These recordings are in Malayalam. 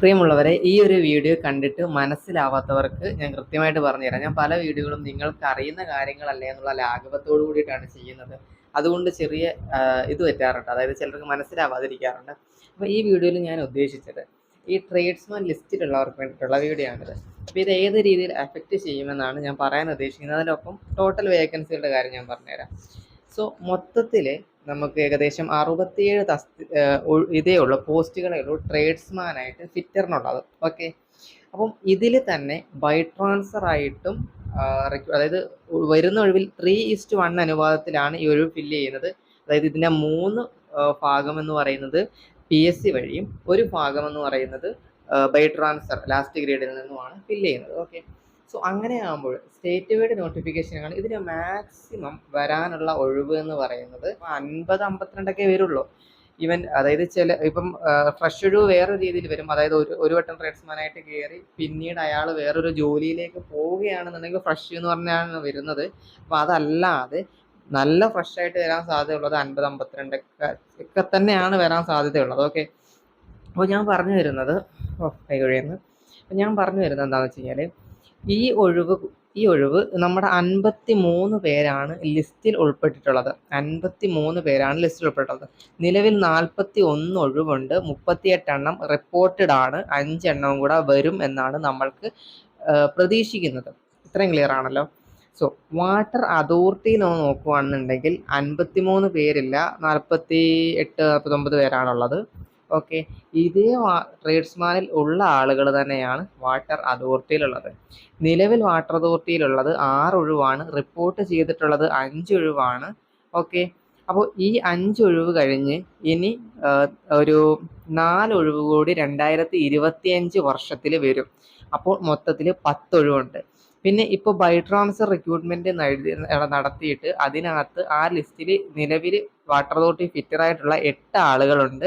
പ്രിയമുള്ളവരെ, ഈ ഒരു വീഡിയോ കണ്ടിട്ട് മനസ്സിലാവാത്തവർക്ക് ഞാൻ കൃത്യമായിട്ട് പറഞ്ഞുതരാം. ഞാൻ പല വീഡിയോകളും നിങ്ങൾക്ക് അറിയുന്ന കാര്യങ്ങളല്ലേ എന്നുള്ള ലാഘവത്തോടു കൂടിയിട്ടാണ് ചെയ്യുന്നത്. അതുകൊണ്ട് ചെറിയ ഇത് പറ്റാറുണ്ട്, അതായത് ചിലർക്ക് മനസ്സിലാവാതിരിക്കാറുണ്ട്. അപ്പോൾ ഈ വീഡിയോയിൽ ഞാൻ ഉദ്ദേശിച്ചത് ഈ ട്രേഡ്സ്മാൻ ലിസ്റ്റിലുള്ളവർക്ക് വേണ്ടിയിട്ടുള്ള വീഡിയോ ആണിത്. അപ്പോൾ ഇത് ഏത് രീതിയിൽ എഫക്റ്റ് ചെയ്യുമെന്നാണ് ഞാൻ പറയാൻ ഉദ്ദേശിക്കുന്നത്. അതിനൊപ്പം ടോട്ടൽ വേക്കൻസികളുടെ കാര്യം ഞാൻ പറഞ്ഞുതരാം. സോ മൊത്തത്തിൽ നമുക്ക് ഏകദേശം 67 ഇതേ ഉള്ളൂ, പോസ്റ്റുകളേ ഉള്ളൂ ട്രേഡ്സ്മാനായിട്ട് ഫിറ്ററിനുള്ളത്. ഓക്കെ, അപ്പം ഇതിൽ തന്നെ ബൈ ട്രാൻസ്ഫർ ആയിട്ടും അതായത് വരുന്ന ഒഴിവിൽ 3:1 അനുപാതത്തിലാണ് ഈ ഒഴിവ് ഫില്ല് ചെയ്യുന്നത്. അതായത് ഇതിൻ്റെ 3 ഭാഗം എന്ന് പറയുന്നത് PSC വഴിയും, ഒരു ഭാഗം എന്ന് പറയുന്നത് ബൈ ട്രാൻസ്ഫർ ലാസ്റ്റ് ഗ്രേഡിൽ നിന്നുമാണ് ഫില്ല് ചെയ്യുന്നത്. ഓക്കെ, സോ അങ്ങനെ ആകുമ്പോൾ സ്റ്റേറ്റ് വൈഡ് നോട്ടിഫിക്കേഷനാണ് ഇതിന് മാക്സിമം വരാനുള്ള ഒഴിവ് എന്ന് പറയുന്നത് 50-52 വരുള്ളൂ. ഈവൻ അതായത് ഇപ്പം ഫ്രഷ് ഒഴിവ് വേറെ രീതിയിൽ വരും. അതായത് ഒരു വട്ടം ട്രേഡ്സ്മാനായിട്ട് കയറി പിന്നീട് അയാൾ വേറൊരു ജോലിയിലേക്ക് പോവുകയാണെന്നുണ്ടെങ്കിൽ ഫ്രഷ് എന്ന് പറഞ്ഞാണ് വരുന്നത്. അപ്പോൾ അതല്ലാതെ നല്ല ഫ്രഷ് ആയിട്ട് വരാൻ സാധ്യതയുള്ളത് 50-52 ഒക്കെ തന്നെയാണ് വരാൻ സാധ്യതയുള്ളത്. ഓക്കെ, അപ്പോൾ ഞാൻ പറഞ്ഞു വരുന്നത് എന്താണെന്ന് വെച്ച് കഴിഞ്ഞാൽ ഈ ഒഴിവ് നമ്മുടെ 53 പേരാണ് ലിസ്റ്റിൽ ഉൾപ്പെട്ടിട്ടുള്ളത്. 53 പേരാണ് ലിസ്റ്റിൽ ഉൾപ്പെട്ടിട്ടുള്ളത്. നിലവിൽ 41 ഒഴിവുണ്ട്, 38 എണ്ണം റിപ്പോർട്ടഡ് ആണ്, 5 എണ്ണവും കൂടെ വരും എന്നാണ് നമ്മൾക്ക് പ്രതീക്ഷിക്കുന്നത്. ഇത്രയും ക്ലിയർ ആണല്ലോ. സോ വാട്ടർ അതോറിറ്റിയിൽ നോക്കുകയാണെന്നുണ്ടെങ്കിൽ 53 പേരില്ല, 48-49 പേരാണുള്ളത്. ഓക്കെ, ഇതേ ട്രേഡ്സ്മാനിൽ ഉള്ള ആളുകൾ തന്നെയാണ് വാട്ടർ അതോറിറ്റിയിലുള്ളത്. നിലവിൽ വാട്ടർ അതോറിറ്റിയിലുള്ളത് 6 ഒഴിവാണ്, റിപ്പോർട്ട് ചെയ്തിട്ടുള്ളത് 5 ഒഴിവാണ്. ഓക്കെ, അപ്പോൾ ഈ 5 ഒഴിവ് കഴിഞ്ഞ് ഇനി ഒരു 4 ഒഴിവ് കൂടി 2025 വർഷത്തിൽ വരും. അപ്പോൾ മൊത്തത്തിൽ 10 ഒഴിവുണ്ട്. പിന്നെ ഇപ്പോൾ ബൈ ട്രാൻസ്ഫർ റിക്രൂട്ട്മെന്റ് നടത്തിയിട്ട് അതിനകത്ത് ആ ലിസ്റ്റിൽ നിലവിൽ വാട്ടർ അതോറിറ്റി ഫിറ്ററായിട്ടുള്ള 8 ആളുകളുണ്ട്.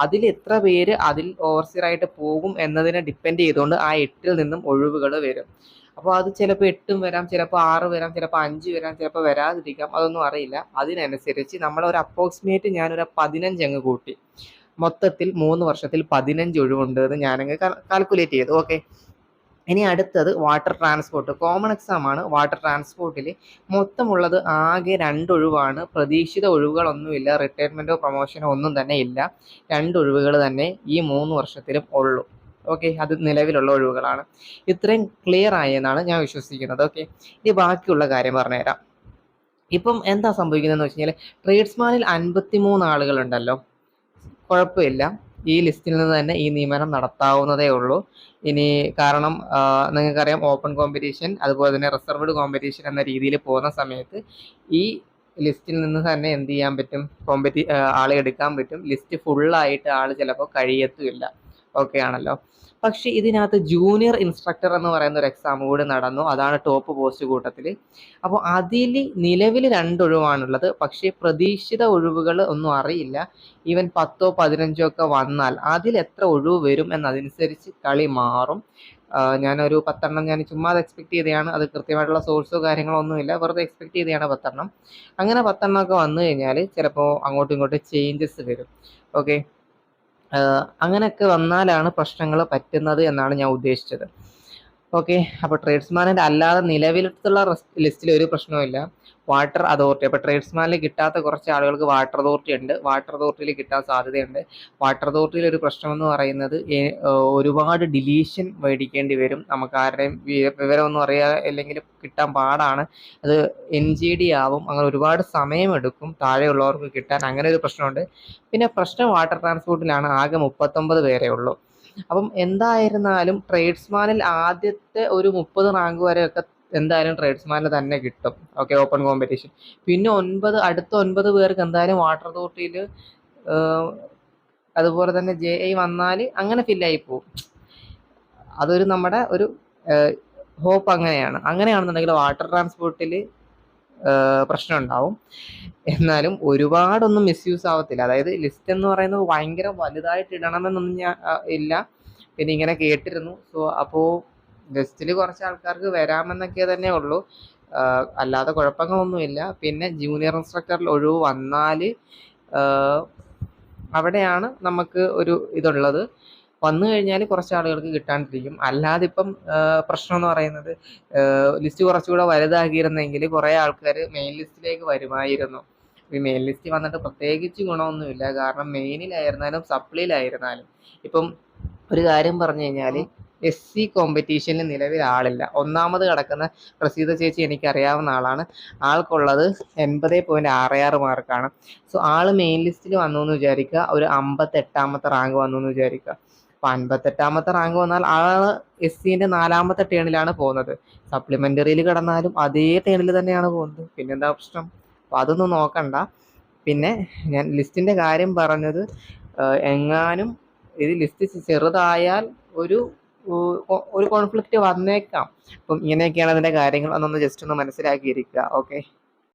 അതിൽ എത്ര പേര് അതിൽ ഓവർസിയറായിട്ട് പോകും എന്നതിനെ ഡിപ്പെൻഡ് ചെയ്തുകൊണ്ട് ആ 8-ൽ നിന്നും ഒഴിവുകൾ വരും. അപ്പോൾ അത് ചിലപ്പോൾ 8 വരാം, ചിലപ്പോൾ 6 വരാം, ചിലപ്പോൾ 5 വരാം, ചിലപ്പോൾ വരാതിരിക്കാം, അതൊന്നും അറിയില്ല. അതിനനുസരിച്ച് നമ്മളൊരു അപ്രോക്സിമേറ്റ് ഞാനൊരു 15 അങ്ങ് കൂട്ടി, മൊത്തത്തിൽ 3 വർഷത്തിൽ 15 ഒഴിവുണ്ട് എന്ന് ഞാനങ്ങ് കാൽക്കുലേറ്റ് ചെയ്തു. ഓക്കെ, ഇനി അടുത്തത് വാട്ടർ ട്രാൻസ്പോർട്ട്. കോമൺ എക്സാം ആണ്. വാട്ടർ ട്രാൻസ്പോർട്ടിൽ മൊത്തമുള്ളത് ആകെ 2 ഒഴിവാണ്. പ്രതീക്ഷിത ഒഴിവുകളൊന്നുമില്ല, റിട്ടയർമെൻറ്റോ പ്രൊമോഷനോ ഒന്നും തന്നെ ഇല്ല. 2 ഒഴിവുകൾ തന്നെ ഈ 3 വർഷത്തിലും ഉള്ളൂ. ഓക്കെ, അത് നിലവിലുള്ള ഒഴിവുകളാണ്. ഇത്രയും ക്ലിയർ ആയി എന്നാണ് ഞാൻ വിശ്വസിക്കുന്നത്. ഓക്കെ, ഇനി ബാക്കിയുള്ള കാര്യം പറഞ്ഞുതരാം. ഇപ്പം എന്താ സംഭവിക്കുന്നതെന്ന് വെച്ച് കഴിഞ്ഞാൽ ട്രേഡ്സ്മാനിൽ 53 ആളുകളുണ്ടല്ലോ, കുഴപ്പമില്ല, ഈ ലിസ്റ്റിൽ നിന്ന് തന്നെ ഈ നിയമനം നടത്താവുന്നതേ ഉള്ളൂ. ഇനി കാരണം നിങ്ങൾക്കറിയാം, ഓപ്പൺ കോമ്പറ്റീഷൻ അതുപോലെ തന്നെ റിസർവ്ഡ് കോമ്പറ്റീഷൻ എന്ന രീതിയിൽ പോകുന്ന സമയത്ത് ഈ ലിസ്റ്റിൽ നിന്ന് തന്നെ എന്ത് ചെയ്യാൻ പറ്റും, ആളെ എടുക്കാൻ പറ്റും. ലിസ്റ്റ് ഫുള്ളായിട്ട് ആൾ ചിലപ്പോൾ കഴിയത്തുമില്ല. ഓക്കെ ആണല്ലോ. പക്ഷെ ഇതിനകത്ത് ജൂനിയർ ഇൻസ്ട്രക്ടർ എന്ന് പറയുന്ന ഒരു എക്സാം കൂടി നടന്നു. അതാണ് ടോപ്പ് പോസ്റ്റ് കൂട്ടത്തിൽ. അപ്പോൾ അതിൽ നിലവിൽ 2 ഒഴിവാണുള്ളത്. പക്ഷേ പ്രതീക്ഷിത ഒഴിവുകൾ ഒന്നും അറിയില്ല. ഈവൻ 10-15 ഒക്കെ വന്നാൽ അതിൽ എത്ര ഒഴിവ് വരും എന്നതനുസരിച്ച് കളി മാറും. ഞാനൊരു 10 എണ്ണം ഞാൻ ചുമ്മാ എക്സ്പെക്ട് ചെയ്തതാണ്. അത് കൃത്യമായിട്ടുള്ള സോഴ്സോ കാര്യങ്ങളോ ഒന്നുമില്ല, വെറുതെ എക്സ്പെക്ട് ചെയ്തതാണ് 10 എണ്ണം. അങ്ങനെ 10 എണ്ണമൊക്കെ വന്നു കഴിഞ്ഞാൽ ചിലപ്പോൾ അങ്ങോട്ടും ഇങ്ങോട്ടും ചേഞ്ചസ് വരും. ഓക്കെ, അങ്ങനെയൊക്കെ വന്നാലാണ് പ്രശ്നങ്ങൾ പറ്റുന്നത് എന്നാണ് ഞാൻ ഉദ്ദേശിച്ചത്. ഓക്കെ, അപ്പോൾ ട്രേഡ്സ്മാനിൽ അല്ലാതെ നിലവിലുള്ള ലിസ്റ്റിൽ ഒരു പ്രശ്നവുമില്ല. വാട്ടർ അതോറിറ്റി, അപ്പോൾ ട്രേഡ്സ്മാനിൽ കിട്ടാത്ത കുറച്ച് ആളുകൾക്ക് വാട്ടർ അതോറിറ്റി ഉണ്ട്, വാട്ടർ അതോറിറ്റിയിൽ കിട്ടാൻ സാധ്യതയുണ്ട്. വാട്ടർ അതോറിറ്റിയിൽ ഒരു പ്രശ്നം എന്ന് പറയുന്നത് ഒരുപാട് ഡിലീഷൻ മേടിക്കേണ്ടി വരും. നമുക്ക് ആരുടെയും വിവരമൊന്നും അല്ലെങ്കിൽ കിട്ടാൻ പാടാണ്. അത് NGD ആവും, അങ്ങനെ ഒരുപാട് സമയമെടുക്കും താഴെയുള്ളവർക്ക് കിട്ടാൻ. അങ്ങനെ ഒരു പ്രശ്നമുണ്ട്. പിന്നെ പ്രശ്നം വാട്ടർ ട്രാൻസ്പോർട്ടിലാണ്, ആകെ 39 പേരേ ഉള്ളൂ. അപ്പം എന്തായിരുന്നാലും ട്രേഡ്സ്മാനിൽ ആദ്യത്തെ ഒരു 30 റാങ്ക് വരെയൊക്കെ എന്തായാലും ട്രേഡ്സ്മാനിൽ തന്നെ കിട്ടും. Okay, open competition. പിന്നെ അടുത്ത 9 പേർക്ക് എന്തായാലും വാട്ടർ അതോറിറ്റിയിൽ അതുപോലെ തന്നെ JI വന്നാൽ അങ്ങനെ ഫില്ലായി പോകും. അതൊരു നമ്മുടെ ഒരു ഹോപ്പ്. അങ്ങനെയാണെന്നുണ്ടെങ്കിൽ വാട്ടർ ട്രാൻസ്പോർട്ടിൽ പ്രശ്നം ഉണ്ടാവും. എന്നാലും ഒരുപാടൊന്നും മിസ്യൂസ് ആവത്തില്ല. അതായത് ലിസ്റ്റ് എന്ന് പറയുന്നത് ഭയങ്കര വലുതായിട്ട് ഇടണമെന്നൊന്നും ഞാൻ ഇല്ല, പിന്നെ ഇങ്ങനെ കേട്ടിരുന്നു. സോ അപ്പോൾ ലിസ്റ്റിൽ കുറച്ച് ആൾക്കാർക്ക് വരാമെന്നൊക്കെ തന്നെ ഉള്ളൂ, അല്ലാതെ കുഴപ്പങ്ങളൊന്നുമില്ല. പിന്നെ ജൂനിയർ ഇൻസ്ട്രക്ടറിൽ ഒഴിവ് വന്നാൽ അവിടെയാണ് നമുക്ക് ഒരു ഇതുള്ളത്. വന്നു കഴിഞ്ഞാൽ കുറച്ച് ആളുകൾക്ക് കിട്ടാണ്ടിരിക്കും. അല്ലാതെ ഇപ്പം പ്രശ്നം എന്ന് പറയുന്നത് ലിസ്റ്റ് കുറച്ചുകൂടെ വലുതാക്കിയിരുന്നെങ്കിൽ കുറേ ആൾക്കാർ മെയിൻ ലിസ്റ്റിലേക്ക് വരുമായിരുന്നു. ഈ മെയിൻ ലിസ്റ്റ് വന്നിട്ട് പ്രത്യേകിച്ച് ഗുണമൊന്നുമില്ല. കാരണം മെയിനിലായിരുന്നാലും സപ്ലിയിലായിരുന്നാലും ഇപ്പം ഒരു കാര്യം പറഞ്ഞു കഴിഞ്ഞാൽ SC കോമ്പറ്റീഷനിൽ നിലവിൽ ആളില്ല. ഒന്നാമത് കിടക്കുന്ന പ്രസീത ചേച്ചി എനിക്കറിയാവുന്ന ആളാണ്. ആൾക്കുള്ളത് 80.66 മാർക്കാണ്. സോ ആൾ മെയിൻ ലിസ്റ്റിൽ വന്നു എന്ന് വിചാരിക്കുക, ഒരു 58ാമത്തെ റാങ്ക് വന്നു എന്ന് വിചാരിക്കുക. അപ്പോൾ 58ാമത്തെ റാങ്ക് വന്നാൽ ആൾ SCൻ്റെ 4ാമത്തെ ടേണിലാണ് പോകുന്നത്. സപ്ലിമെൻ്ററിയിൽ കിടന്നാലും അതേ ടേണിൽ തന്നെയാണ് പോകുന്നത്. പിന്നെന്താ പ്രശ്നം? അപ്പോൾ അതൊന്നും നോക്കണ്ട. പിന്നെ ഞാൻ ലിസ്റ്റിൻ്റെ കാര്യം പറഞ്ഞത്, എങ്ങാനും ഇത് ലിസ്റ്റ് ചെറുതായാൽ ഒരു കോൺഫ്ലിക്റ്റ് വന്നേക്കാം. അപ്പം ഇങ്ങനെയൊക്കെയാണ് അതിൻ്റെ കാര്യങ്ങൾ. അതൊന്ന് ജസ്റ്റ് ഒന്ന് മനസ്സിലാക്കിയിരിക്കുക. ഓക്കെ.